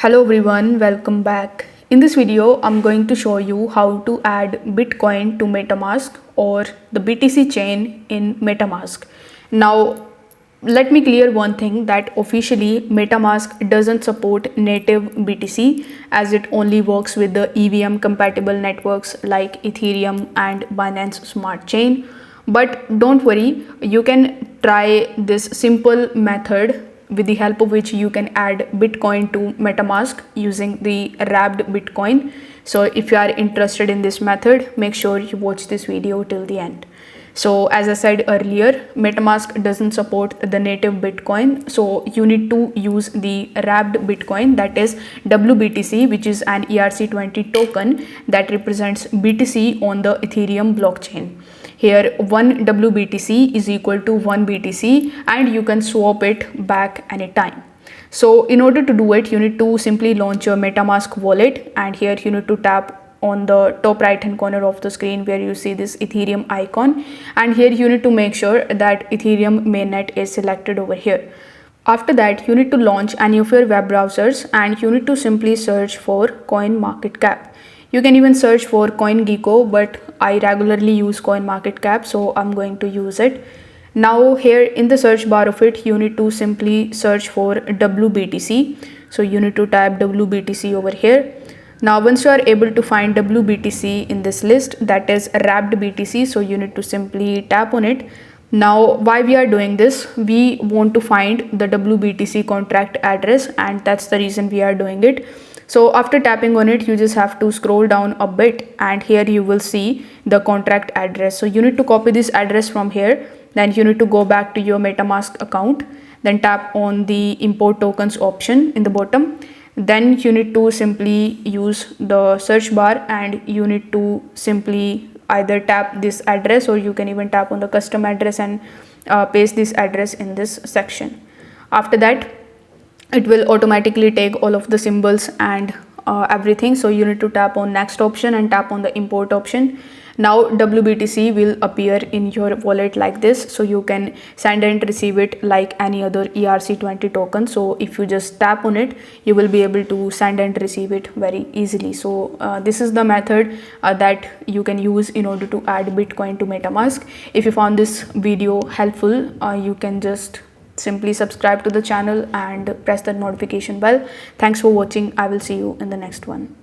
Hello everyone, welcome back. In this video, I'm going to show you how to add Bitcoin to Metamask or the BTC chain in Metamask. Now, let me clear one thing that officially Metamask doesn't support native BTC as it only works with the EVM compatible networks like Ethereum and Binance Smart Chain. But don't worry, you can try this simple method with the help of which you can add Bitcoin to Metamask using the wrapped Bitcoin. So if you are interested in this method, make sure you watch this video till the end. So as I said earlier, Metamask doesn't support the native Bitcoin. So you need to use the wrapped Bitcoin, that is WBTC, which is an ERC20 token that represents BTC on the Ethereum blockchain. Here 1 WBTC is equal to 1 BTC and you can swap it back anytime. So in order to do it, you need to simply launch your Metamask wallet, and here you need to tap on the top right hand corner of the screen where you see this Ethereum icon, and here you need to make sure that Ethereum mainnet is selected over here. After that, you need to launch any of your web browsers and you need to simply search for CoinMarketCap. You can even search for CoinGecko, but I regularly use CoinMarketCap, so I'm going to use it. Now here in the search bar of it, you need to simply search for WBTC. So you need to type WBTC over here. Now once you are able to find WBTC in this list, that is wrapped BTC, so you need to simply tap on it. Now why we are doing this, we want to find the WBTC contract address, and that's the reason we are doing it. So after tapping on it, you just have to scroll down a bit and here you will see the contract address. So you need to copy this address from here. Then you need to go back to your MetaMask account. Then tap on the import tokens option in the bottom. Then you need to simply use the search bar and you need to simply either tap this address or you can even tap on the custom address and paste this address in this section. After that, it will automatically take all of the symbols and everything. So you need to tap on next option and tap on the import option. Now WBTC will appear in your wallet like this, so you can send and receive it like any other ERC20 token. So if you just tap on it, you will be able to send and receive it very easily. So this is the method that you can use in order to add Bitcoin to Metamask. If you found this video helpful, you can just simply subscribe to the channel and press the notification bell. Thanks for watching. I will see you in the next one.